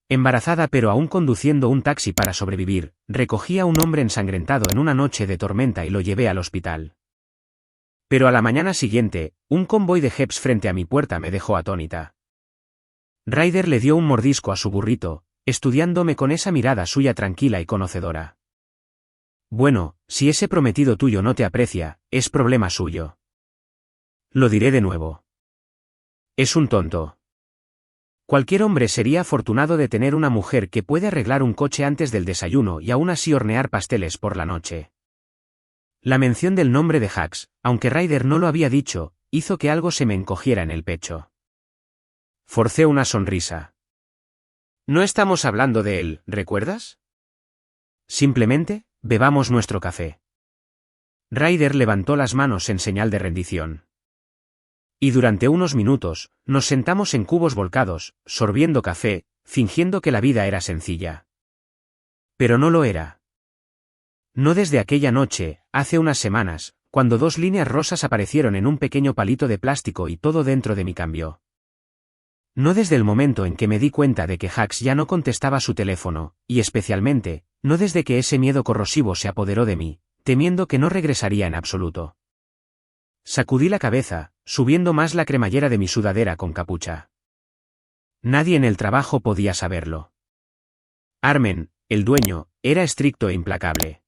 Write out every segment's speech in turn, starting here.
Embarazada pero aún conduciendo un taxi para sobrevivir, recogí a un hombre ensangrentado en una noche de tormenta y lo llevé al hospital. Pero a la mañana siguiente, un convoy de jeeps frente a mi puerta me dejó atónita. Ryder le dio un mordisco a su burrito, estudiándome con esa mirada suya tranquila y conocedora. Bueno, si ese prometido tuyo no te aprecia, es problema suyo. Lo diré de nuevo. Es un tonto. Cualquier hombre sería afortunado de tener una mujer que puede arreglar un coche antes del desayuno y aún así hornear pasteles por la noche. La mención del nombre de Hux, aunque Ryder no lo había dicho, hizo que algo se me encogiera en el pecho. Forcé una sonrisa. No estamos hablando de él, ¿recuerdas? Simplemente, bebamos nuestro café. Ryder levantó las manos en señal de rendición. Y durante unos minutos, nos sentamos en cubos volcados, sorbiendo café, fingiendo que la vida era sencilla. Pero no lo era. No desde aquella noche, hace unas semanas, cuando dos líneas rosas aparecieron en un pequeño palito de plástico y todo dentro de mí cambió. No desde el momento en que me di cuenta de que Hux ya no contestaba su teléfono, y especialmente, no desde que ese miedo corrosivo se apoderó de mí, temiendo que no regresaría en absoluto. Sacudí la cabeza, subiendo más la cremallera de mi sudadera con capucha. Nadie en el trabajo podía saberlo. Armen, el dueño, era estricto e implacable.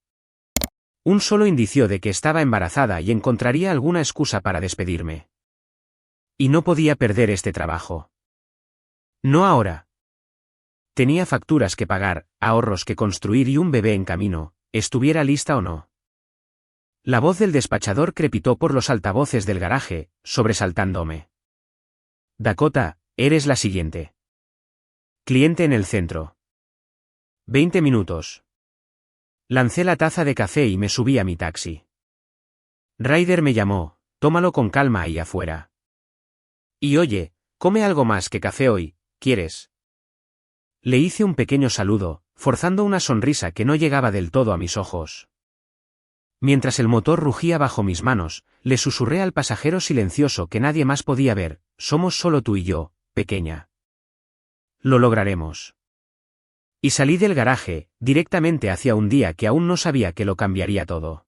Un solo indicio de que estaba embarazada y encontraría alguna excusa para despedirme. Y no podía perder este trabajo. No ahora. Tenía facturas que pagar, ahorros que construir y un bebé en camino, estuviera lista o no. La voz del despachador crepitó por los altavoces del garaje, sobresaltándome. Dakota, eres la siguiente. Cliente en el centro. 20 minutos. Lancé la taza de café y me subí a mi taxi. Ryder me llamó, tómalo con calma ahí afuera. Y oye, come algo más que café hoy, ¿quieres? Le hice un pequeño saludo, forzando una sonrisa que no llegaba del todo a mis ojos. Mientras el motor rugía bajo mis manos, le susurré al pasajero silencioso que nadie más podía ver, somos solo tú y yo, pequeña. Lo lograremos. Y salí del garaje, directamente hacia un día que aún no sabía que lo cambiaría todo.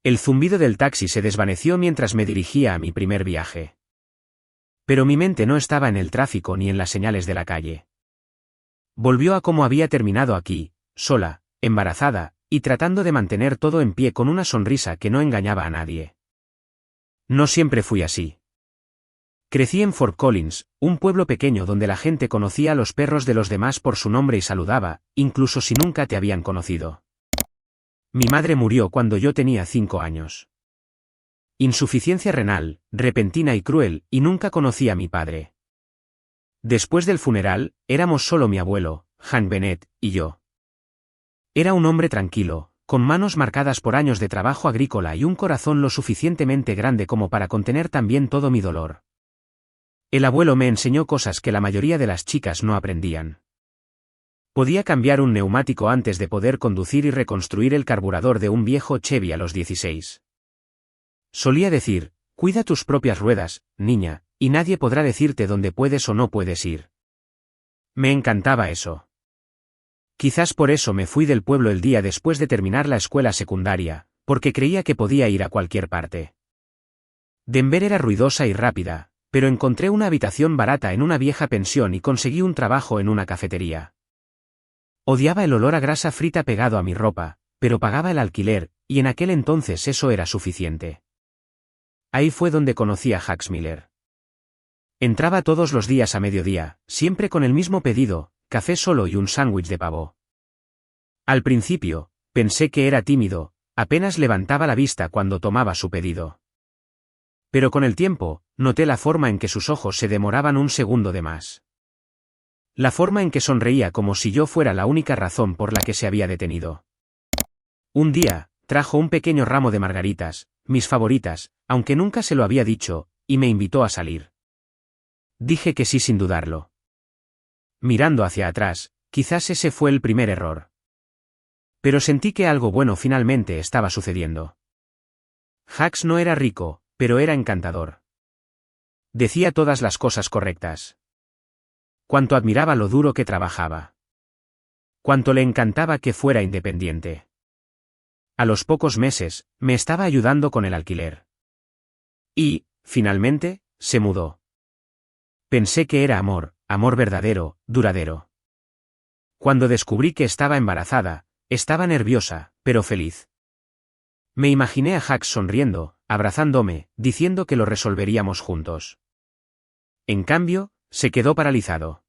El zumbido del taxi se desvaneció mientras me dirigía a mi primer viaje. Pero mi mente no estaba en el tráfico ni en las señales de la calle. Volvió a cómo había terminado aquí, sola, embarazada, y tratando de mantener todo en pie con una sonrisa que no engañaba a nadie. No siempre fui así. Crecí en Fort Collins, un pueblo pequeño donde la gente conocía a los perros de los demás por su nombre y saludaba, incluso si nunca te habían conocido. Mi madre murió cuando yo tenía 5 años. Insuficiencia renal, repentina y cruel, y nunca conocí a mi padre. Después del funeral, éramos solo mi abuelo, Hank Bennett, y yo. Era un hombre tranquilo, con manos marcadas por años de trabajo agrícola y un corazón lo suficientemente grande como para contener también todo mi dolor. El abuelo me enseñó cosas que la mayoría de las chicas no aprendían. Podía cambiar un neumático antes de poder conducir y reconstruir el carburador de un viejo Chevy a los 16. Solía decir, cuida tus propias ruedas, niña, y nadie podrá decirte dónde puedes o no puedes ir. Me encantaba eso. Quizás por eso me fui del pueblo el día después de terminar la escuela secundaria, porque creía que podía ir a cualquier parte. Denver era ruidosa y rápida, pero encontré una habitación barata en una vieja pensión y conseguí un trabajo en una cafetería. Odiaba el olor a grasa frita pegado a mi ropa, pero pagaba el alquiler, y en aquel entonces eso era suficiente. Ahí fue donde conocí a Hux Miller. Entraba todos los días a mediodía, siempre con el mismo pedido, café solo y un sándwich de pavo. Al principio, pensé que era tímido, apenas levantaba la vista cuando tomaba su pedido. Pero con el tiempo, noté la forma en que sus ojos se demoraban un segundo de más. La forma en que sonreía como si yo fuera la única razón por la que se había detenido. Un día, trajo un pequeño ramo de margaritas, mis favoritas, aunque nunca se lo había dicho, y me invitó a salir. Dije que sí sin dudarlo. Mirando hacia atrás, quizás ese fue el primer error. Pero sentí que algo bueno finalmente estaba sucediendo. Hux no era rico, pero era encantador. Decía todas las cosas correctas. Cuánto admiraba lo duro que trabajaba. Cuánto le encantaba que fuera independiente. A los pocos meses, me estaba ayudando con el alquiler. Y, finalmente, se mudó. Pensé que era amor, amor verdadero, duradero. Cuando descubrí que estaba embarazada, estaba nerviosa, pero feliz. Me imaginé a Jax sonriendo, abrazándome, diciendo que lo resolveríamos juntos. En cambio, se quedó paralizado.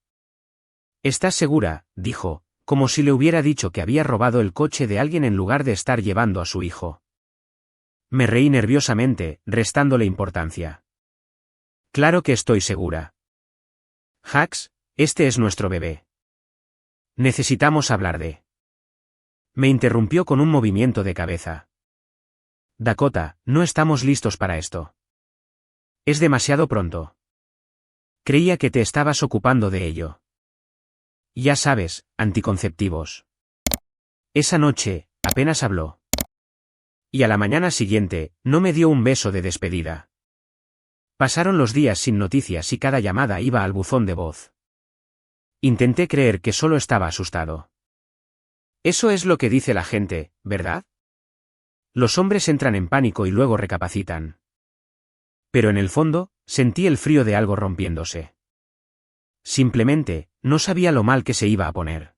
¿Estás segura?, dijo, como si le hubiera dicho que había robado el coche de alguien en lugar de estar llevando a su hijo. Me reí nerviosamente, restándole importancia. Claro que estoy segura. Jax, este es nuestro bebé. Necesitamos hablar de... Me interrumpió con un movimiento de cabeza. Dakota, no estamos listos para esto. Es demasiado pronto. Creía que te estabas ocupando de ello. Ya sabes, anticonceptivos. Esa noche, apenas habló. Y a la mañana siguiente, no me dio un beso de despedida. Pasaron los días sin noticias y cada llamada iba al buzón de voz. Intenté creer que solo estaba asustado. Eso es lo que dice la gente, ¿verdad? Los hombres entran en pánico y luego recapacitan. Pero en el fondo, sentí el frío de algo rompiéndose. Simplemente, no sabía lo mal que se iba a poner.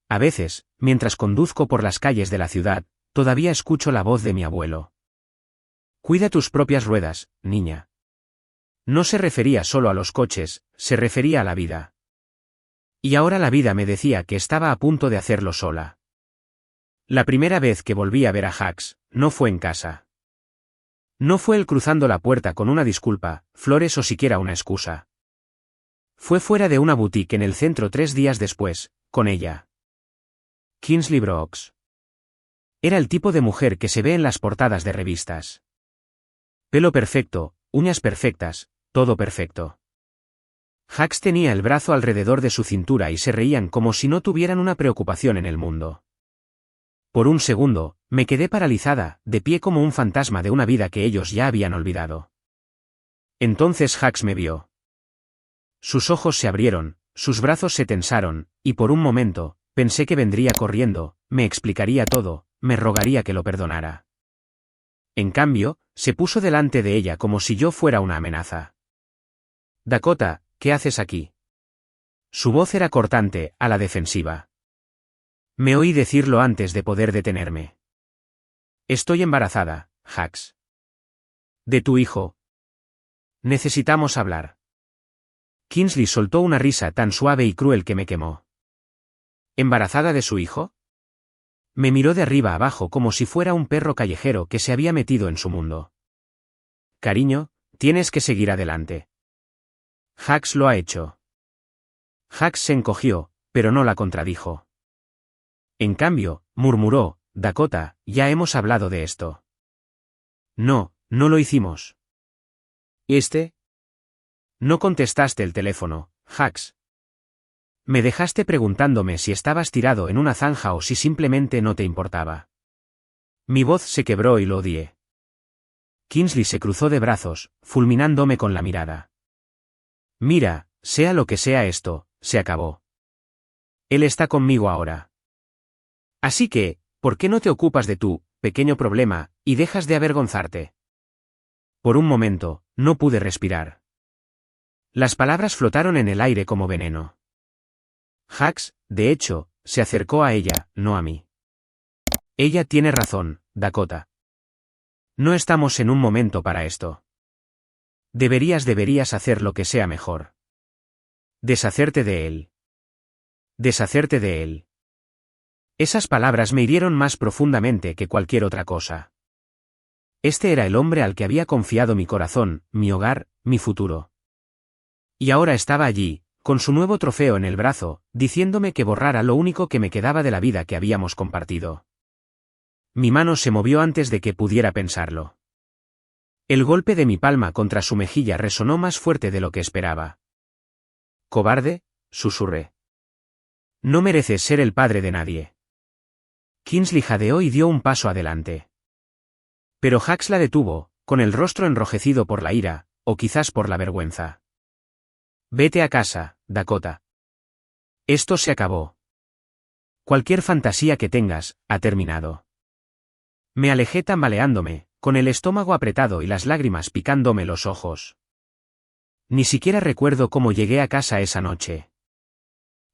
A veces, mientras conduzco por las calles de la ciudad, todavía escucho la voz de mi abuelo. Cuida tus propias ruedas, niña. No se refería solo a los coches, se refería a la vida. Y ahora la vida me decía que estaba a punto de hacerlo sola. La primera vez que volví a ver a Jax, no fue en casa. No fue él cruzando la puerta con una disculpa, flores o siquiera una excusa. Fue fuera de una boutique en el centro 3 días después, con ella. Kingsley Brooks. Era el tipo de mujer que se ve en las portadas de revistas. Pelo perfecto, uñas perfectas, todo perfecto. Jax tenía el brazo alrededor de su cintura y se reían como si no tuvieran una preocupación en el mundo. Por un segundo, me quedé paralizada, de pie como un fantasma de una vida que ellos ya habían olvidado. Entonces Jax me vio. Sus ojos se abrieron, sus brazos se tensaron, y por un momento, pensé que vendría corriendo, me explicaría todo, me rogaría que lo perdonara. En cambio, se puso delante de ella como si yo fuera una amenaza. Dakota, ¿qué haces aquí? Su voz era cortante, a la defensiva. Me oí decirlo antes de poder detenerme. Estoy embarazada, Jax. ¿De tu hijo? Necesitamos hablar. Kingsley soltó una risa tan suave y cruel que me quemó. ¿Embarazada de su hijo? Me miró de arriba abajo como si fuera un perro callejero que se había metido en su mundo. Cariño, tienes que seguir adelante. Jax lo ha hecho. Jax se encogió, pero no la contradijo. En cambio, murmuró, Dakota, ya hemos hablado de esto. No, no lo hicimos. No contestaste el teléfono, Jax. Me dejaste preguntándome si estabas tirado en una zanja o si simplemente no te importaba. Mi voz se quebró y lo odié. Kingsley se cruzó de brazos, fulminándome con la mirada. Mira, sea lo que sea esto, se acabó. Él está conmigo ahora. Así que, ¿por qué no te ocupas de tu pequeño problema y dejas de avergonzarte? Por un momento, no pude respirar. Las palabras flotaron en el aire como veneno. Jax, de hecho, se acercó a ella, no a mí. Ella tiene razón, Dakota. No estamos en un momento para esto. Deberías hacer lo que sea mejor. Deshacerte de él. Deshacerte de él. Esas palabras me hirieron más profundamente que cualquier otra cosa. Este era el hombre al que había confiado mi corazón, mi hogar, mi futuro. Y ahora estaba allí, con su nuevo trofeo en el brazo, diciéndome que borrara lo único que me quedaba de la vida que habíamos compartido. Mi mano se movió antes de que pudiera pensarlo. El golpe de mi palma contra su mejilla resonó más fuerte de lo que esperaba. «Cobarde», susurré. «No mereces ser el padre de nadie». Kingsley jadeó y dio un paso adelante. Pero Jax la detuvo, con el rostro enrojecido por la ira, o quizás por la vergüenza. Vete a casa, Dakota. Esto se acabó. Cualquier fantasía que tengas, ha terminado. Me alejé tambaleándome, con el estómago apretado y las lágrimas picándome los ojos. Ni siquiera recuerdo cómo llegué a casa esa noche.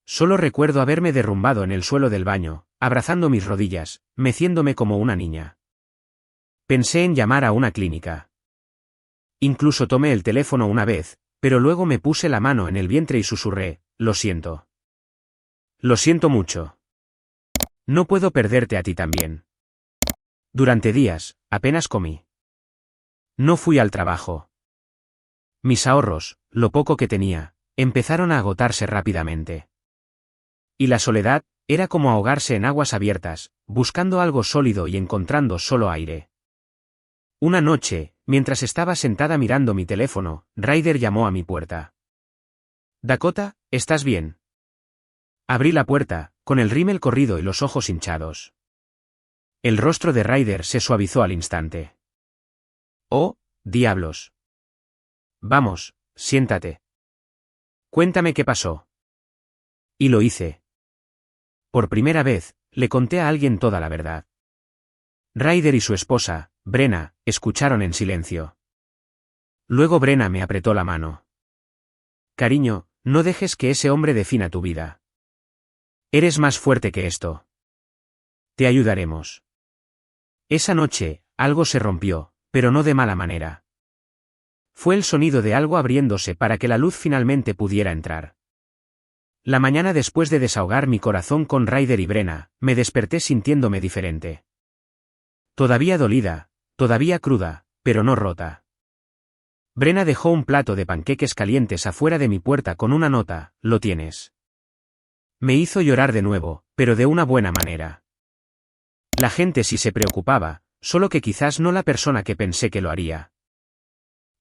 Solo recuerdo haberme derrumbado en el suelo del baño, abrazando mis rodillas, meciéndome como una niña. Pensé en llamar a una clínica. Incluso tomé el teléfono una vez, pero luego me puse la mano en el vientre y susurré, lo siento. Lo siento mucho. No puedo perderte a ti también. Durante días, apenas comí. No fui al trabajo. Mis ahorros, lo poco que tenía, empezaron a agotarse rápidamente. Y la soledad, era como ahogarse en aguas abiertas, buscando algo sólido y encontrando solo aire. Una noche, mientras estaba sentada mirando mi teléfono, Ryder llamó a mi puerta. Dakota, ¿estás bien? Abrí la puerta, con el rímel corrido y los ojos hinchados. El rostro de Ryder se suavizó al instante. Oh, diablos. Vamos, siéntate. Cuéntame qué pasó. Y lo hice. Por primera vez, le conté a alguien toda la verdad. Ryder y su esposa, Brenna, escucharon en silencio. Luego Brenna me apretó la mano. Cariño, no dejes que ese hombre defina tu vida. Eres más fuerte que esto. Te ayudaremos. Esa noche, algo se rompió, pero no de mala manera. Fue el sonido de algo abriéndose para que la luz finalmente pudiera entrar. La mañana después de desahogar mi corazón con Ryder y Brenna, me desperté sintiéndome diferente. Todavía dolida, todavía cruda, pero no rota. Brenna dejó un plato de panqueques calientes afuera de mi puerta con una nota, lo tienes. Me hizo llorar de nuevo, pero de una buena manera. La gente sí se preocupaba, solo que quizás no la persona que pensé que lo haría.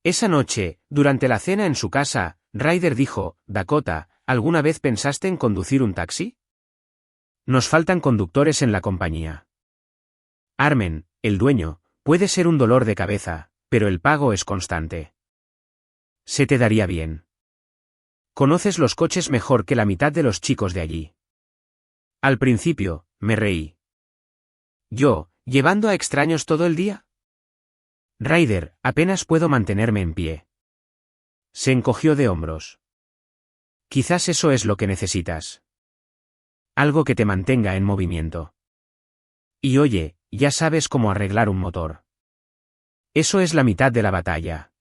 Esa noche, durante la cena en su casa, Ryder dijo, Dakota, ¿alguna vez pensaste en conducir un taxi? Nos faltan conductores en la compañía. Armen, el dueño, puede ser un dolor de cabeza, pero el pago es constante. Se te daría bien. Conoces los coches mejor que la mitad de los chicos de allí. Al principio, me reí. ¿Yo, llevando a extraños todo el día? Ryder, apenas puedo mantenerme en pie. Se encogió de hombros. Quizás eso es lo que necesitas. Algo que te mantenga en movimiento. Y oye, ya sabes cómo arreglar un motor. Eso es la mitad de la batalla.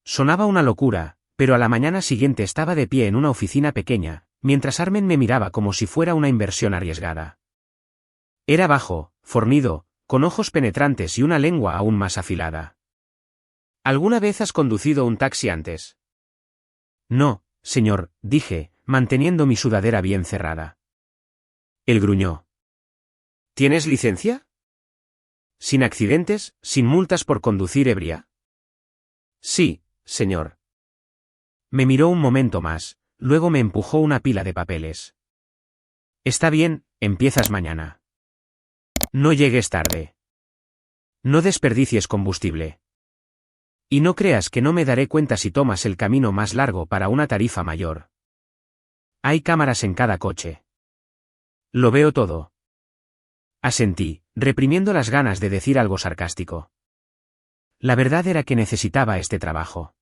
Sonaba una locura, pero a la mañana siguiente estaba de pie en una oficina pequeña, mientras Armen me miraba como si fuera una inversión arriesgada. Era bajo, fornido, con ojos penetrantes y una lengua aún más afilada. ¿Alguna vez has conducido un taxi antes? No, señor, dije, manteniendo mi sudadera bien cerrada. Él gruñó. ¿Tienes licencia? ¿Sin accidentes, sin multas por conducir ebria? Sí, señor. Me miró un momento más, luego me empujó una pila de papeles. Está bien, empiezas mañana. No llegues tarde. No desperdicies combustible. Y no creas que no me daré cuenta si tomas el camino más largo para una tarifa mayor. Hay cámaras en cada coche. Lo veo todo. Asentí, reprimiendo las ganas de decir algo sarcástico. La verdad era que necesitaba este trabajo.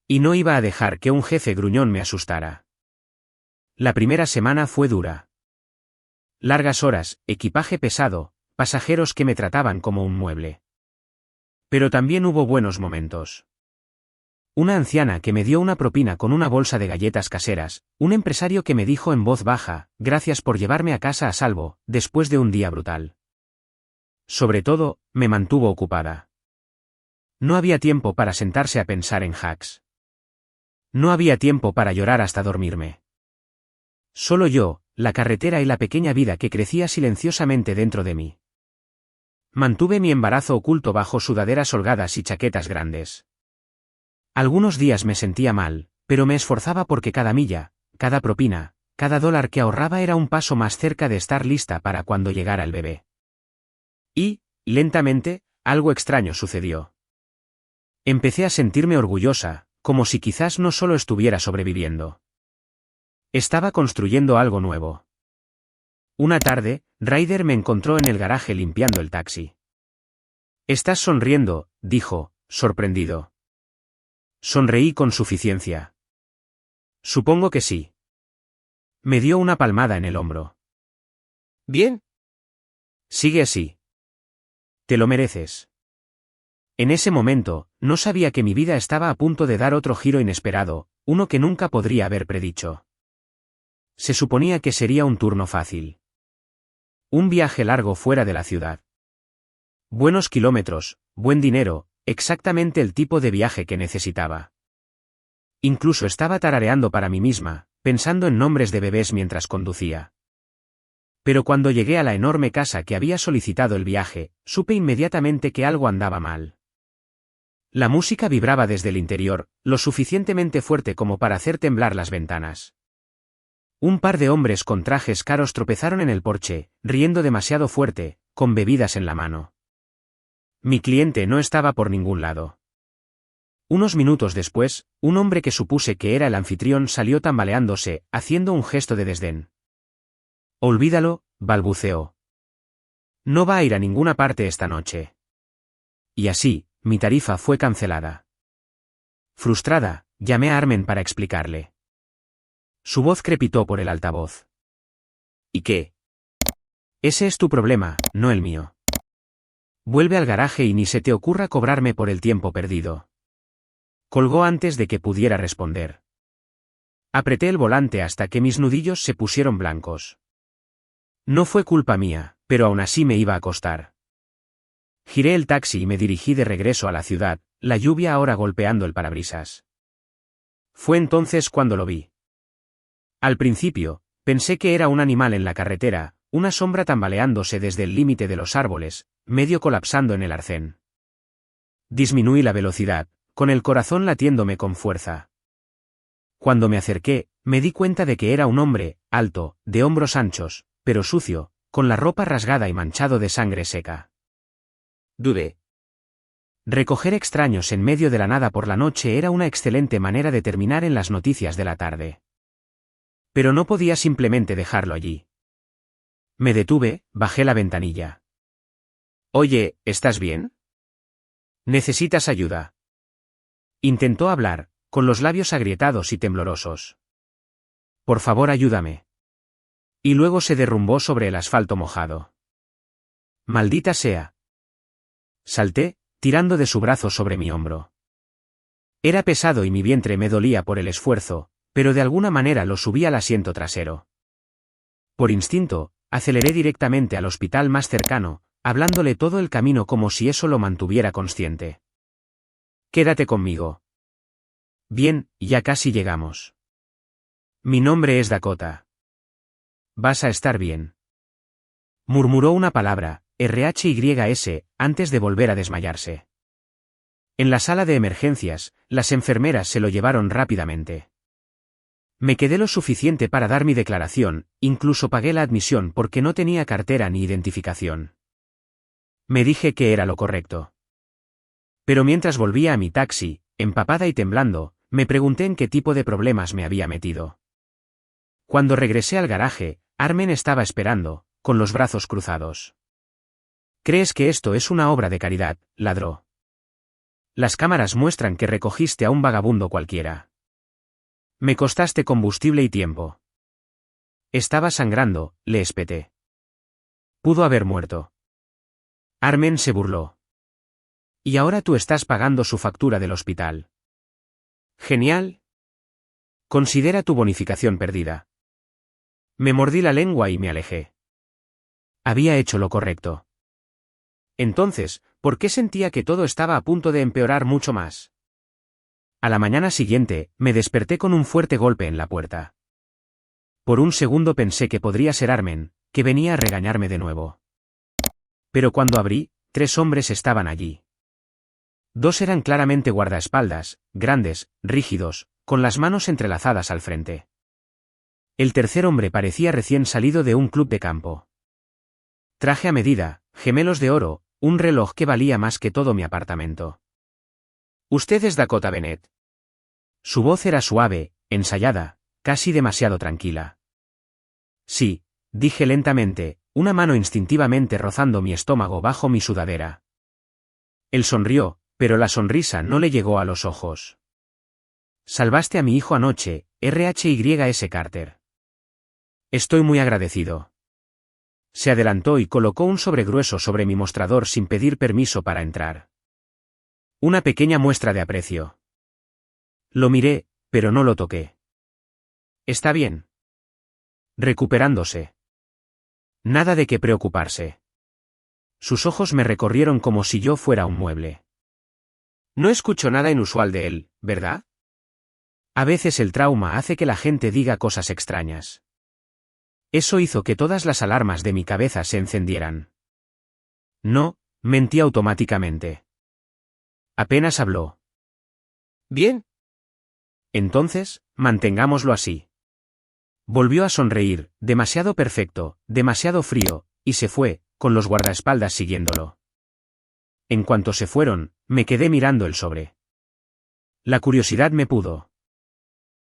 Y no iba a dejar que un jefe gruñón me asustara. La primera semana fue dura. Largas horas, equipaje pesado, pasajeros que me trataban como un mueble. Pero también hubo buenos momentos. Una anciana que me dio una propina con una bolsa de galletas caseras, un empresario que me dijo en voz baja, gracias por llevarme a casa a salvo, después de un día brutal. Sobre todo, me mantuvo ocupada. No había tiempo para sentarse a pensar en hacks. No había tiempo para llorar hasta dormirme. Solo yo, la carretera y la pequeña vida que crecía silenciosamente dentro de mí. Mantuve mi embarazo oculto bajo sudaderas holgadas y chaquetas grandes. Algunos días me sentía mal, pero me esforzaba porque cada milla, cada propina, cada dólar que ahorraba era un paso más cerca de estar lista para cuando llegara el bebé. Y, lentamente, algo extraño sucedió. Empecé a sentirme orgullosa, como si quizás no solo estuviera sobreviviendo. Estaba construyendo algo nuevo. Una tarde, Ryder me encontró en el garaje limpiando el taxi. «Estás sonriendo», dijo, sorprendido. Sonreí con suficiencia. «Supongo que sí». Me dio una palmada en el hombro. Bien. Sigue así. Te lo mereces. En ese momento, no sabía que mi vida estaba a punto de dar otro giro inesperado, uno que nunca podría haber predicho. Se suponía que sería un turno fácil. Un viaje largo fuera de la ciudad. Buenos kilómetros, buen dinero, exactamente el tipo de viaje que necesitaba. Incluso estaba tarareando para mí misma, pensando en nombres de bebés mientras conducía. Pero cuando llegué a la enorme casa que había solicitado el viaje, supe inmediatamente que algo andaba mal. La música vibraba desde el interior, lo suficientemente fuerte como para hacer temblar las ventanas. Un par de hombres con trajes caros tropezaron en el porche, riendo demasiado fuerte, con bebidas en la mano. Mi cliente no estaba por ningún lado. Unos minutos después, un hombre que supuse que era el anfitrión salió tambaleándose, haciendo un gesto de desdén. «Olvídalo», balbuceó. «No va a ir a ninguna parte esta noche». Y así, mi tarifa fue cancelada. Frustrada, llamé a Armen para explicarle. Su voz crepitó por el altavoz. «¿Y qué?» «Ese es tu problema, no el mío. Vuelve al garaje y ni se te ocurra cobrarme por el tiempo perdido». Colgó antes de que pudiera responder. Apreté el volante hasta que mis nudillos se pusieron blancos. No fue culpa mía, pero aún así me iba a costar. Giré el taxi y me dirigí de regreso a la ciudad, la lluvia ahora golpeando el parabrisas. Fue entonces cuando lo vi. Al principio, pensé que era un animal en la carretera, una sombra tambaleándose desde el límite de los árboles, medio colapsando en el arcén. Disminuí la velocidad, con el corazón latiéndome con fuerza. Cuando me acerqué, me di cuenta de que era un hombre, alto, de hombros anchos, pero sucio, con la ropa rasgada y manchado de sangre seca. Dudé. Recoger extraños en medio de la nada por la noche era una excelente manera de terminar en las noticias de la tarde. Pero no podía simplemente dejarlo allí. Me detuve, bajé la ventanilla. «Oye, ¿estás bien? ¿Necesitas ayuda?» Intentó hablar, con los labios agrietados y temblorosos. «Por favor, ayúdame». Y luego se derrumbó sobre el asfalto mojado. «Maldita sea». Salté, tirando de su brazo sobre mi hombro. Era pesado y mi vientre me dolía por el esfuerzo, pero de alguna manera lo subí al asiento trasero. Por instinto, aceleré directamente al hospital más cercano, hablándole todo el camino como si eso lo mantuviera consciente. «Quédate conmigo». «Bien, ya casi llegamos». «Mi nombre es Dakota». «Vas a estar bien». Murmuró una palabra, RHYS, antes de volver a desmayarse. En la sala de emergencias, las enfermeras se lo llevaron rápidamente. Me quedé lo suficiente para dar mi declaración, incluso pagué la admisión porque no tenía cartera ni identificación. Me dije que era lo correcto. Pero mientras volvía a mi taxi, empapada y temblando, me pregunté en qué tipo de problemas me había metido. Cuando regresé al garaje, Armen estaba esperando, con los brazos cruzados. «¿Crees que esto es una obra de caridad?», ladró. «Las cámaras muestran que recogiste a un vagabundo cualquiera. Me costaste combustible y tiempo». Estaba sangrando, le espeté. Pudo haber muerto. Armen se burló. «Y ahora tú estás pagando su factura del hospital». «Genial. Considera tu bonificación perdida». Me mordí la lengua y me alejé. Había hecho lo correcto. Entonces, ¿por qué sentía que todo estaba a punto de empeorar mucho más? A la mañana siguiente, me desperté con un fuerte golpe en la puerta. Por un segundo pensé que podría ser Armen, que venía a regañarme de nuevo. Pero cuando abrí, 3 hombres estaban allí. 2 eran claramente guardaespaldas, grandes, rígidos, con las manos entrelazadas al frente. El tercer hombre parecía recién salido de un club de campo. Traje a medida, gemelos de oro, un reloj que valía más que todo mi apartamento. «¿Usted es Dakota Bennett?». Su voz era suave, ensayada, casi demasiado tranquila. Sí, dije lentamente, una mano instintivamente rozando mi estómago bajo mi sudadera. Él sonrió, pero la sonrisa no le llegó a los ojos. Salvaste a mi hijo anoche, RHYS Carter. Estoy muy agradecido. Se adelantó y colocó un sobre grueso sobre mi mostrador sin pedir permiso para entrar. Una pequeña muestra de aprecio. Lo miré, pero no lo toqué. Está bien. Recuperándose. Nada de qué preocuparse. Sus ojos me recorrieron como si yo fuera un mueble. No escucho nada inusual de él, ¿verdad? A veces el trauma hace que la gente diga cosas extrañas. Eso hizo que todas las alarmas de mi cabeza se encendieran. No, mentí automáticamente. Apenas habló. Bien. Entonces, mantengámoslo así. Volvió a sonreír, demasiado perfecto, demasiado frío, y se fue, con los guardaespaldas siguiéndolo. En cuanto se fueron, me quedé mirando el sobre. La curiosidad me pudo.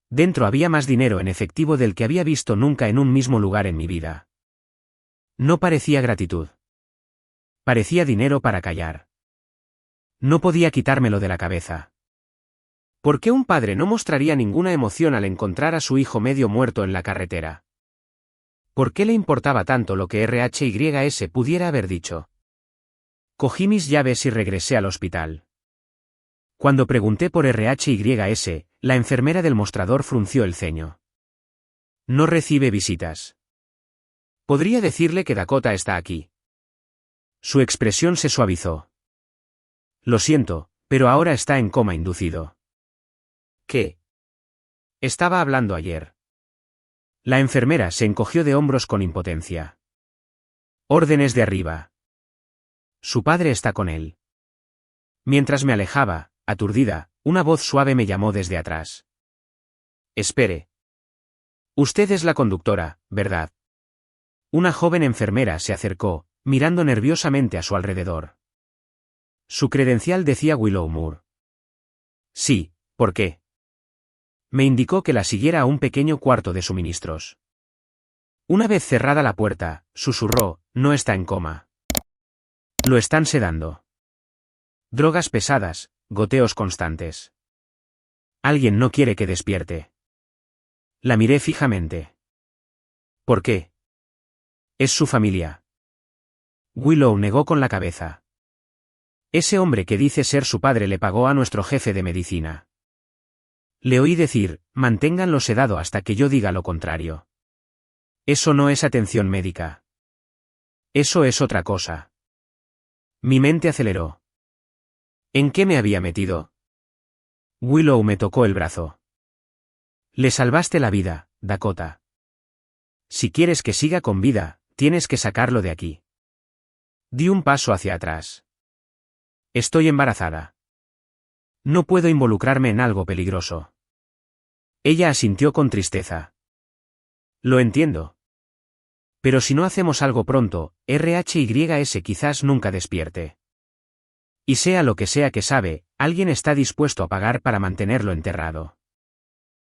Dentro había más dinero en efectivo del que había visto nunca en un mismo lugar en mi vida. No parecía gratitud. Parecía dinero para callar. No podía quitármelo de la cabeza. ¿Por qué un padre no mostraría ninguna emoción al encontrar a su hijo medio muerto en la carretera? ¿Por qué le importaba tanto lo que RHYS pudiera haber dicho? Cogí mis llaves y regresé al hospital. Cuando pregunté por RHYS, la enfermera del mostrador frunció el ceño. No recibe visitas. ¿Podría decirle que Dakota está aquí? Su expresión se suavizó. Lo siento, pero ahora está en coma inducido. ¿Qué? Estaba hablando ayer. La enfermera se encogió de hombros con impotencia. Órdenes de arriba. Su padre está con él. Mientras me alejaba, aturdida, una voz suave me llamó desde atrás. Espere. Usted es la conductora, ¿verdad? Una joven enfermera se acercó, mirando nerviosamente a su alrededor. Su credencial decía Willow Moore. Sí, ¿por qué? Me indicó que la siguiera a un pequeño cuarto de suministros. Una vez cerrada la puerta, susurró, no está en coma. Lo están sedando. Drogas pesadas, goteos constantes. Alguien no quiere que despierte. La miré fijamente. ¿Por qué? Es su familia. Willow negó con la cabeza. Ese hombre que dice ser su padre le pagó a nuestro jefe de medicina. Le oí decir, manténganlo sedado hasta que yo diga lo contrario. Eso no es atención médica. Eso es otra cosa. Mi mente aceleró. ¿En qué me había metido? Willow me tocó el brazo. Le salvaste la vida, Dakota. Si quieres que siga con vida, tienes que sacarlo de aquí. Di un paso hacia atrás. Estoy embarazada. No puedo involucrarme en algo peligroso. Ella asintió con tristeza. Lo entiendo. Pero si no hacemos algo pronto, RHYS quizás nunca despierte. Y sea lo que sea que sabe, alguien está dispuesto a pagar para mantenerlo enterrado.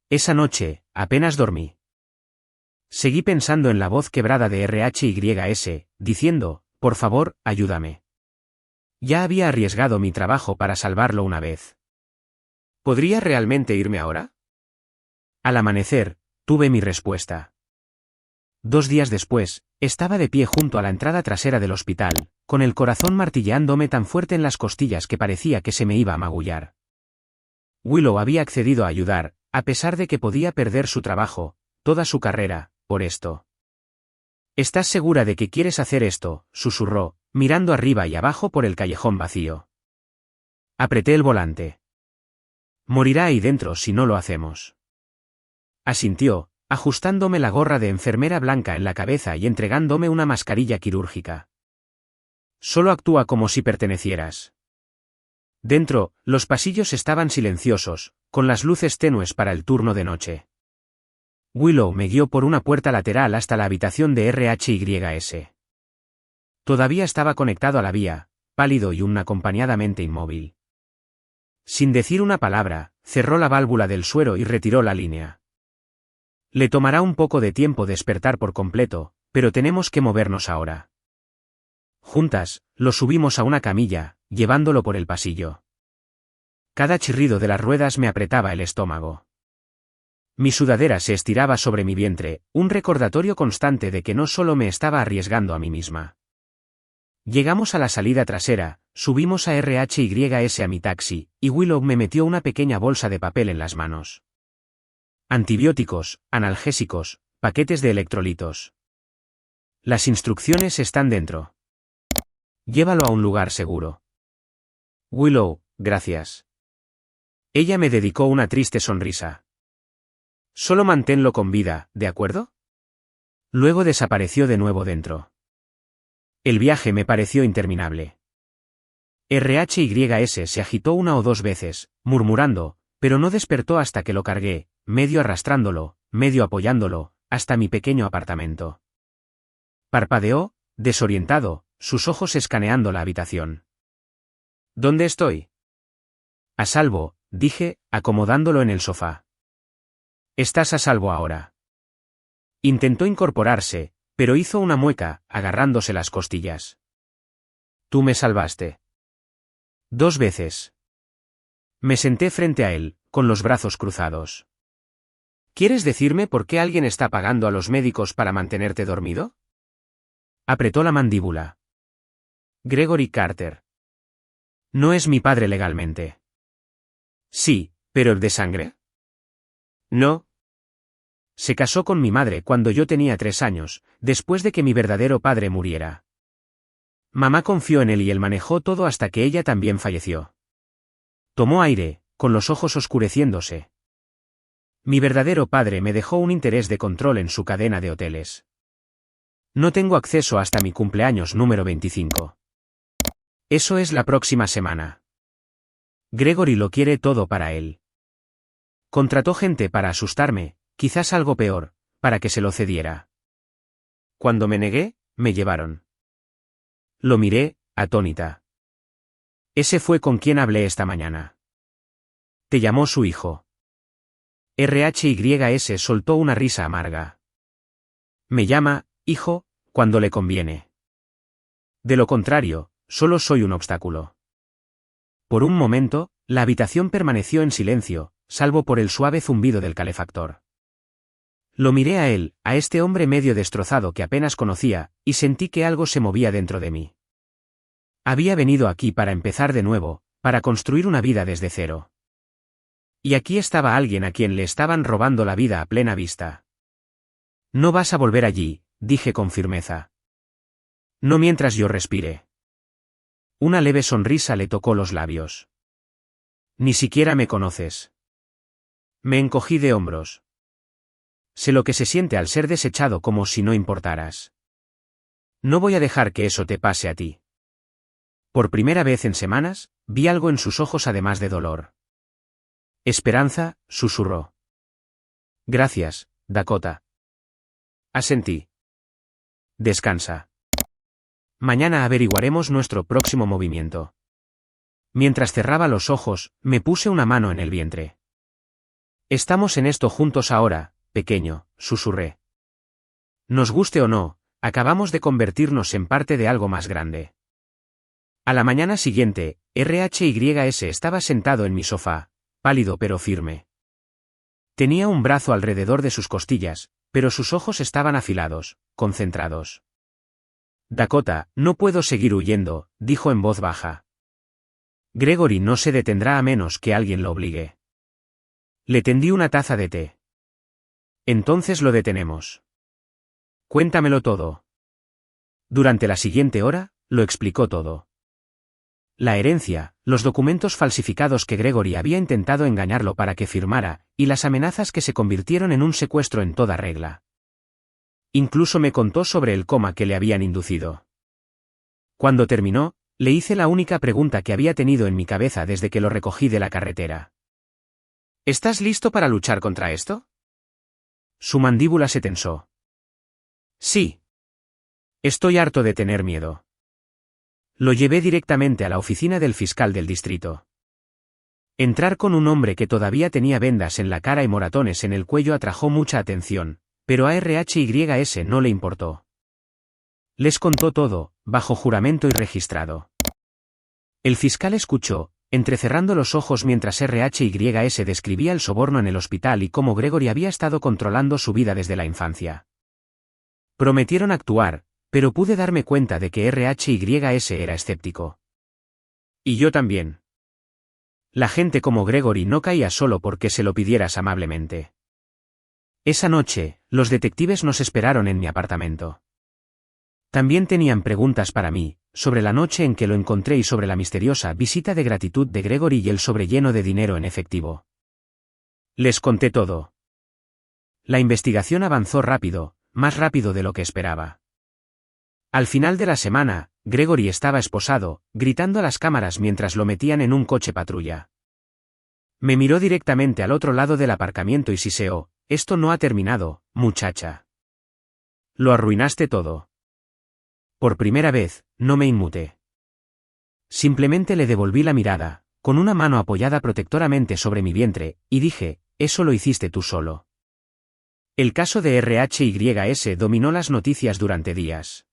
Esa noche, apenas dormí. Seguí pensando en la voz quebrada de RHYS, diciendo, por favor, ayúdame. Ya había arriesgado mi trabajo para salvarlo una vez. ¿Podría realmente irme ahora? Al amanecer, tuve mi respuesta. 2 días después, estaba de pie junto a la entrada trasera del hospital, con el corazón martilleándome tan fuerte en las costillas que parecía que se me iba a magullar. Willow había accedido a ayudar, a pesar de que podía perder su trabajo, toda su carrera, por esto. ¿Estás segura de que quieres hacer esto?, susurró, mirando arriba y abajo por el callejón vacío. Apreté el volante. Morirá ahí dentro si no lo hacemos. Asintió, ajustándome la gorra de enfermera blanca en la cabeza y entregándome una mascarilla quirúrgica. Solo actúa como si pertenecieras. Dentro, los pasillos estaban silenciosos, con las luces tenues para el turno de noche. Willow me guió por una puerta lateral hasta la habitación de RHYS. Todavía estaba conectado a la vía, pálido y acompañadamente inmóvil. Sin decir una palabra, cerró la válvula del suero y retiró la línea. Le tomará un poco de tiempo despertar por completo, pero tenemos que movernos ahora. Juntas, lo subimos a una camilla, llevándolo por el pasillo. Cada chirrido de las ruedas me apretaba el estómago. Mi sudadera se estiraba sobre mi vientre, un recordatorio constante de que no solo me estaba arriesgando a mí misma. Llegamos a la salida trasera, subimos a RHYS a mi taxi, y Willow me metió una pequeña bolsa de papel en las manos. Antibióticos, analgésicos, paquetes de electrolitos. Las instrucciones están dentro. Llévalo a un lugar seguro. Willow, gracias. Ella me dedicó una triste sonrisa. Solo manténlo con vida, ¿de acuerdo? Luego desapareció de nuevo dentro. El viaje me pareció interminable. RHYS se agitó una o dos veces, murmurando, pero no despertó hasta que lo cargué, medio arrastrándolo, medio apoyándolo, hasta mi pequeño apartamento. Parpadeó, desorientado, sus ojos escaneando la habitación. ¿Dónde estoy? A salvo, dije, acomodándolo en el sofá. Estás a salvo ahora. Intentó incorporarse, pero hizo una mueca, agarrándose las costillas. Tú me salvaste. 2 veces. Me senté frente a él, con los brazos cruzados. ¿Quieres decirme por qué alguien está pagando a los médicos para mantenerte dormido? Apretó la mandíbula. Gregory Carter. No es mi padre legalmente. Sí, pero ¿el de sangre? No. Se casó con mi madre cuando yo tenía 3 años, después de que mi verdadero padre muriera. Mamá confió en él y él manejó todo hasta que ella también falleció. Tomó aire, con los ojos oscureciéndose. Mi verdadero padre me dejó un interés de control en su cadena de hoteles. No tengo acceso hasta mi cumpleaños número 25. Eso es la próxima semana. Gregory lo quiere todo para él. Contrató gente para asustarme, quizás algo peor, para que se lo cediera. Cuando me negué, me llevaron. Lo miré, atónita. Ese fue con quien hablé esta mañana. Te llamó su hijo. RHYS soltó una risa amarga. Me llama, hijo, cuando le conviene. De lo contrario, solo soy un obstáculo. Por un momento, la habitación permaneció en silencio, salvo por el suave zumbido del calefactor. Lo miré a él, a este hombre medio destrozado que apenas conocía, y sentí que algo se movía dentro de mí. Había venido aquí para empezar de nuevo, para construir una vida desde cero. Y aquí estaba alguien a quien le estaban robando la vida a plena vista. No vas a volver allí, dije con firmeza. No mientras yo respire. Una leve sonrisa le tocó los labios. Ni siquiera me conoces. Me encogí de hombros. Sé lo que se siente al ser desechado como si no importaras. No voy a dejar que eso te pase a ti. Por primera vez en semanas, vi algo en sus ojos además de dolor. Esperanza, susurró. Gracias, Dakota. Asentí. Descansa. Mañana averiguaremos nuestro próximo movimiento. Mientras cerraba los ojos, me puse una mano en el vientre. Estamos en esto juntos ahora, pequeño, susurré. Nos guste o no, acabamos de convertirnos en parte de algo más grande. A la mañana siguiente, RHYS estaba sentado en mi sofá, pálido pero firme. Tenía un brazo alrededor de sus costillas, pero sus ojos estaban afilados, concentrados. Dakota, no puedo seguir huyendo, dijo en voz baja. Gregory no se detendrá a menos que alguien lo obligue. Le tendí una taza de té. Entonces lo detenemos. Cuéntamelo todo. Durante la siguiente hora, lo explicó todo. La herencia, los documentos falsificados que Gregory había intentado engañarlo para que firmara, y las amenazas que se convirtieron en un secuestro en toda regla. Incluso me contó sobre el coma que le habían inducido. Cuando terminó, le hice la única pregunta que había tenido en mi cabeza desde que lo recogí de la carretera. ¿Estás listo para luchar contra esto? Su mandíbula se tensó. Sí. Estoy harto de tener miedo. Lo llevé directamente a la oficina del fiscal del distrito. Entrar con un hombre que todavía tenía vendas en la cara y moratones en el cuello atrajo mucha atención, pero a RHYS no le importó. Les contó todo, bajo juramento y registrado. El fiscal escuchó, entrecerrando los ojos mientras RHYS describía el soborno en el hospital y cómo Gregory había estado controlando su vida desde la infancia. Prometieron actuar, pero pude darme cuenta de que RHYS era escéptico. Y yo también. La gente como Gregory no caía solo porque se lo pidieras amablemente. Esa noche, los detectives nos esperaron en mi apartamento. También tenían preguntas para mí, sobre la noche en que lo encontré y sobre la misteriosa visita de gratitud de Gregory y el sobrelleno de dinero en efectivo. Les conté todo. La investigación avanzó rápido, más rápido de lo que esperaba. Al final de la semana, Gregory estaba esposado, gritando a las cámaras mientras lo metían en un coche patrulla. Me miró directamente al otro lado del aparcamiento y siseó: «Esto no ha terminado, muchacha. Lo arruinaste todo». Por primera vez, no me inmuté. Simplemente le devolví la mirada, con una mano apoyada protectoramente sobre mi vientre, y dije: «Eso lo hiciste tú solo». El caso de RHYS dominó las noticias durante días.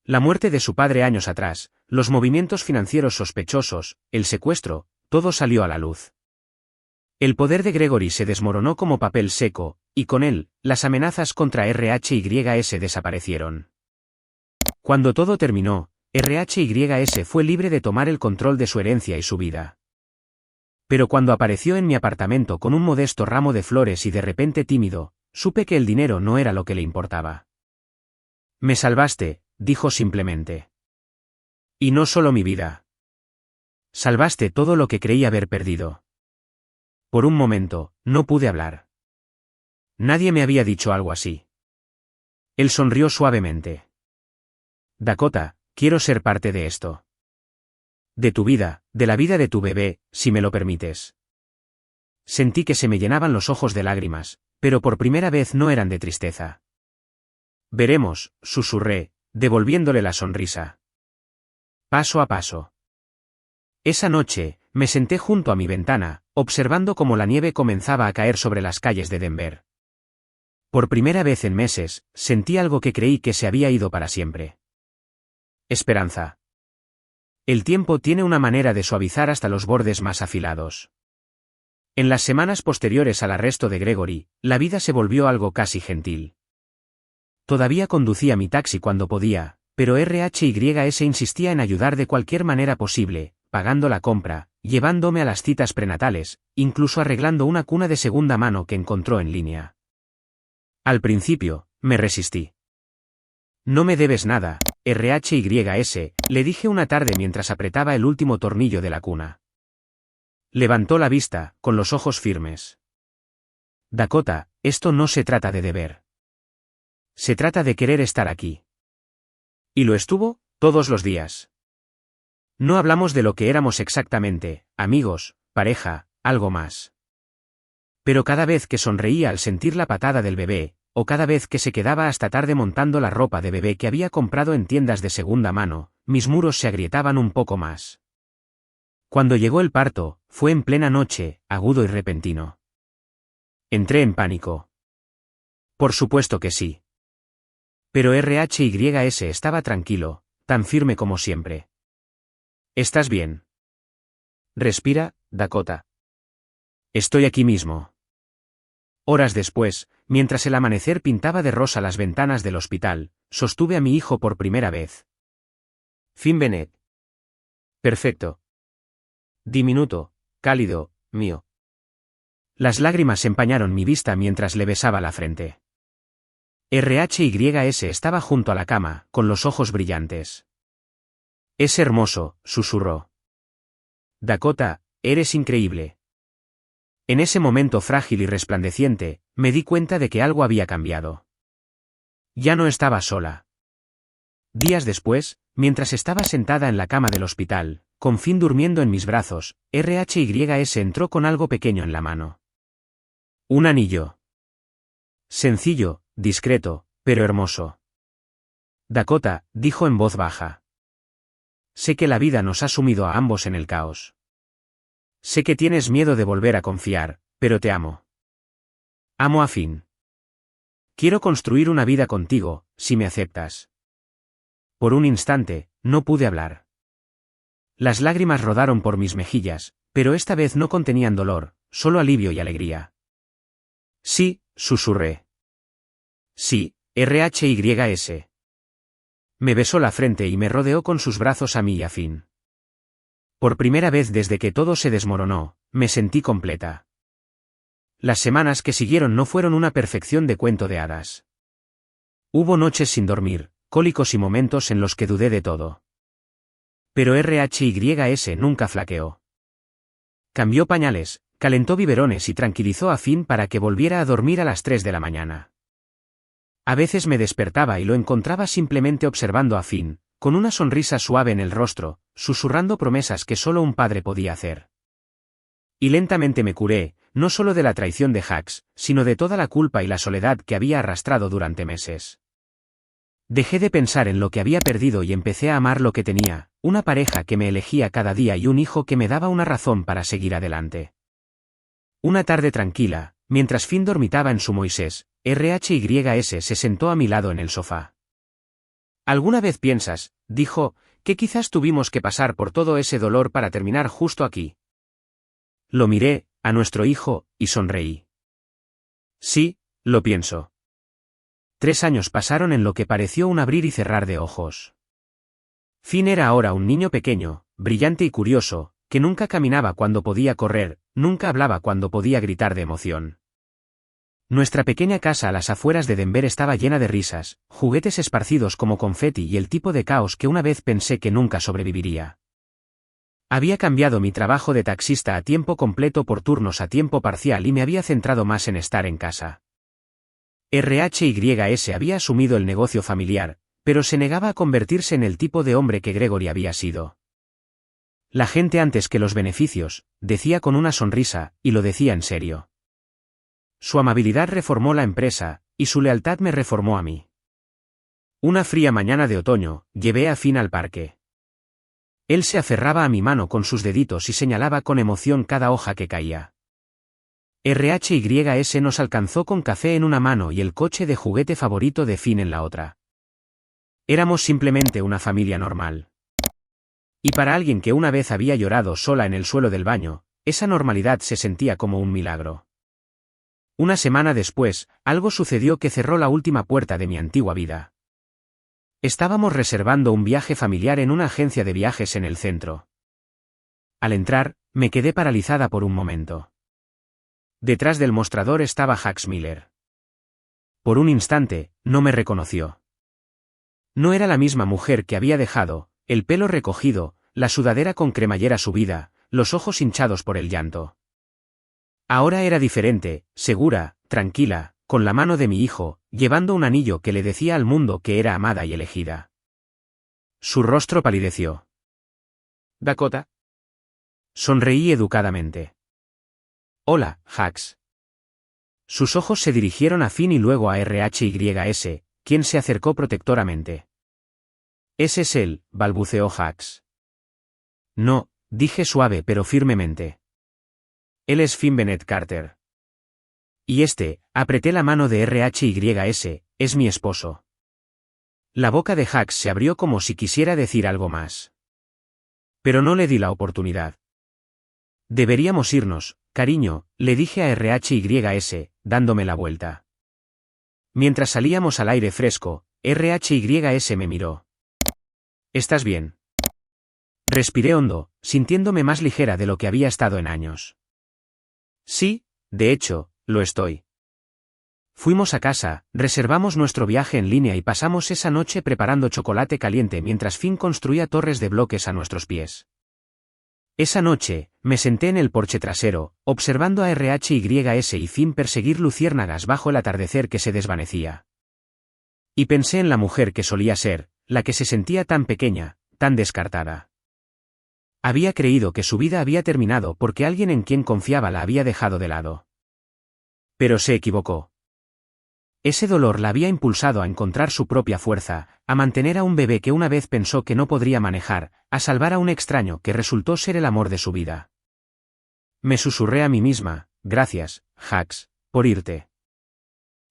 La muerte de su padre años atrás, los movimientos financieros sospechosos, el secuestro, todo salió a la luz. El poder de Gregory se desmoronó como papel seco, y con él, las amenazas contra RHYS desaparecieron. Cuando todo terminó, RHYS fue libre de tomar el control de su herencia y su vida. Pero cuando apareció en mi apartamento con un modesto ramo de flores y de repente tímido, supe que el dinero no era lo que le importaba. «Me salvaste», dijo simplemente. «Y no solo mi vida. Salvaste todo lo que creí haber perdido». Por un momento, no pude hablar. Nadie me había dicho algo así. Él sonrió suavemente. «Dakota, quiero ser parte de esto. De tu vida, de la vida de tu bebé, si me lo permites». Sentí que se me llenaban los ojos de lágrimas, pero por primera vez no eran de tristeza. «Veremos», susurré, devolviéndole la sonrisa. Paso a paso. Esa noche, me senté junto a mi ventana, observando cómo la nieve comenzaba a caer sobre las calles de Denver. Por primera vez en meses, sentí algo que creí que se había ido para siempre. Esperanza. El tiempo tiene una manera de suavizar hasta los bordes más afilados. En las semanas posteriores al arresto de Gregory, la vida se volvió algo casi gentil. Todavía conducía mi taxi cuando podía, pero RHYS insistía en ayudar de cualquier manera posible, pagando la compra, llevándome a las citas prenatales, incluso arreglando una cuna de segunda mano que encontró en línea. Al principio, me resistí. «No me debes nada, RHYS», le dije una tarde mientras apretaba el último tornillo de la cuna. Levantó la vista, con los ojos firmes. «Dakota, esto no se trata de deber. Se trata de querer estar aquí». Y lo estuvo, todos los días. No hablamos de lo que éramos exactamente, amigos, pareja, algo más. Pero cada vez que sonreía al sentir la patada del bebé, o cada vez que se quedaba hasta tarde montando la ropa de bebé que había comprado en tiendas de segunda mano, mis muros se agrietaban un poco más. Cuando llegó el parto, fue en plena noche, agudo y repentino. Entré en pánico. Por supuesto que sí. Pero RHYS estaba tranquilo, tan firme como siempre. «¿Estás bien? Respira, Dakota. Estoy aquí mismo». Horas después, mientras el amanecer pintaba de rosa las ventanas del hospital, sostuve a mi hijo por primera vez. Finn Bennett. Perfecto. Diminuto, cálido, mío. Las lágrimas empañaron mi vista mientras le besaba la frente. RHYS estaba junto a la cama, con los ojos brillantes. «Es hermoso», susurró. «Dakota, eres increíble». En ese momento frágil y resplandeciente, me di cuenta de que algo había cambiado. Ya no estaba sola. Días después, mientras estaba sentada en la cama del hospital, con Finn durmiendo en mis brazos, RHYS entró con algo pequeño en la mano. Un anillo. Sencillo, discreto, pero hermoso. «Dakota», dijo en voz baja. «Sé que la vida nos ha sumido a ambos en el caos. Sé que tienes miedo de volver a confiar, pero te amo. Amo a Finn. Quiero construir una vida contigo, si me aceptas. Por un instante, no pude hablar. Las lágrimas rodaron por mis mejillas, pero esta vez no contenían dolor, solo alivio y alegría. Sí, susurré. Sí, RHYS. Me besó la frente y me rodeó con sus brazos a mí y a Finn. Por primera vez desde que todo se desmoronó, me sentí completa. Las semanas que siguieron no fueron una perfección de cuento de hadas. Hubo noches sin dormir, cólicos y momentos en los que dudé de todo. Pero RHYS nunca flaqueó. Cambió pañales, calentó biberones y tranquilizó a Finn para que volviera a dormir a las 3 de la mañana. A veces me despertaba y lo encontraba simplemente observando a Finn, con una sonrisa suave en el rostro, susurrando promesas que solo un padre podía hacer. Y lentamente me curé, no solo de la traición de Hux, sino de toda la culpa y la soledad que había arrastrado durante meses. Dejé de pensar en lo que había perdido y empecé a amar lo que tenía, una pareja que me elegía cada día y un hijo que me daba una razón para seguir adelante. Una tarde tranquila, mientras Finn dormitaba en su Moisés, RHYS se sentó a mi lado en el sofá. ¿Alguna vez piensas, dijo, que quizás tuvimos que pasar por todo ese dolor para terminar justo aquí? Lo miré, a nuestro hijo, y sonreí. Sí, lo pienso. 3 años pasaron en lo que pareció un abrir y cerrar de ojos. Finn era ahora un niño pequeño, brillante y curioso, que nunca caminaba cuando podía correr, nunca hablaba cuando podía gritar de emoción. Nuestra pequeña casa a las afueras de Denver estaba llena de risas, juguetes esparcidos como confeti y el tipo de caos que una vez pensé que nunca sobreviviría. Había cambiado mi trabajo de taxista a tiempo completo por turnos a tiempo parcial y me había centrado más en estar en casa. RHYS había asumido el negocio familiar, pero se negaba a convertirse en el tipo de hombre que Gregory había sido. La gente antes que los beneficios, decía con una sonrisa, y lo decía en serio. Su amabilidad reformó la empresa, y su lealtad me reformó a mí. Una fría mañana de otoño, llevé a Finn al parque. Él se aferraba a mi mano con sus deditos y señalaba con emoción cada hoja que caía. RHYS nos alcanzó con café en una mano y el coche de juguete favorito de Finn en la otra. Éramos simplemente una familia normal. Y para alguien que una vez había llorado sola en el suelo del baño, esa normalidad se sentía como un milagro. Una semana después, algo sucedió que cerró la última puerta de mi antigua vida. Estábamos reservando un viaje familiar en una agencia de viajes en el centro. Al entrar, me quedé paralizada por un momento. Detrás del mostrador estaba Hux Miller. Por un instante, no me reconoció. No era la misma mujer que había dejado, el pelo recogido, la sudadera con cremallera subida, los ojos hinchados por el llanto. Ahora era diferente, segura, tranquila, con la mano de mi hijo, llevando un anillo que le decía al mundo que era amada y elegida. Su rostro palideció. ¿Dakota? Sonreí educadamente. Hola, Hux. Sus ojos se dirigieron a Finn y luego a RHYS, quien se acercó protectoramente. Ese es él, balbuceó Hux. No, dije suave pero firmemente. Él es Finn Bennett Carter. Y apreté la mano de RHYS, es mi esposo. La boca de Hux se abrió como si quisiera decir algo más. Pero no le di la oportunidad. Deberíamos irnos, cariño, le dije a RHYS, dándome la vuelta. Mientras salíamos al aire fresco, RHYS me miró. ¿Estás bien? Respiré hondo, sintiéndome más ligera de lo que había estado en años. Sí, de hecho, lo estoy. Fuimos a casa, reservamos nuestro viaje en línea y pasamos esa noche preparando chocolate caliente mientras Finn construía torres de bloques a nuestros pies. Esa noche, me senté en el porche trasero, observando a RHYS y Finn perseguir luciérnagas bajo el atardecer que se desvanecía. Y pensé en la mujer que solía ser, la que se sentía tan pequeña, tan descartada. Había creído que su vida había terminado porque alguien en quien confiaba la había dejado de lado. Pero se equivocó. Ese dolor la había impulsado a encontrar su propia fuerza, a mantener a un bebé que una vez pensó que no podría manejar, a salvar a un extraño que resultó ser el amor de su vida. Me susurré a mí misma, gracias, Jax, por irte.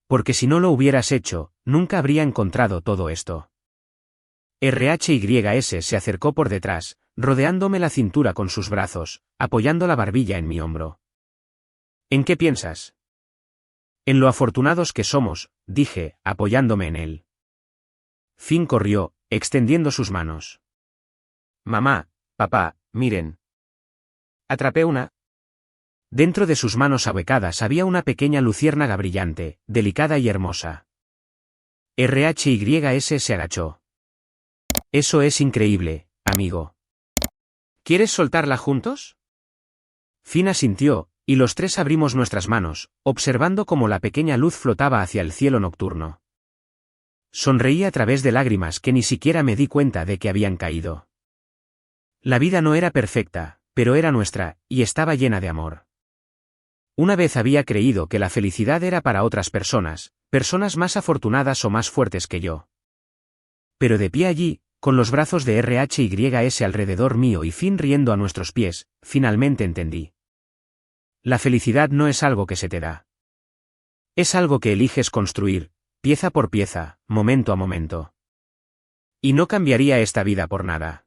Porque si no lo hubieras hecho, nunca habría encontrado todo esto. RHYS se acercó por detrás, rodeándome la cintura con sus brazos, apoyando la barbilla en mi hombro. ¿En qué piensas? En lo afortunados que somos, dije, apoyándome en él. Finn corrió, extendiendo sus manos. Mamá, papá, miren. Atrapé una. Dentro de sus manos ahuecadas había una pequeña luciérnaga brillante, delicada y hermosa. RHYS se agachó. Eso es increíble, amigo. ¿Quieres soltarla juntos? Finn asintió, y los tres abrimos nuestras manos, observando cómo la pequeña luz flotaba hacia el cielo nocturno. Sonreí a través de lágrimas que ni siquiera me di cuenta de que habían caído. La vida no era perfecta, pero era nuestra, y estaba llena de amor. Una vez había creído que la felicidad era para otras personas, personas más afortunadas o más fuertes que yo. Pero de pie allí, con los brazos de RHYS alrededor mío y Finn riendo a nuestros pies, finalmente entendí. La felicidad no es algo que se te da. Es algo que eliges construir, pieza por pieza, momento a momento. Y no cambiaría esta vida por nada.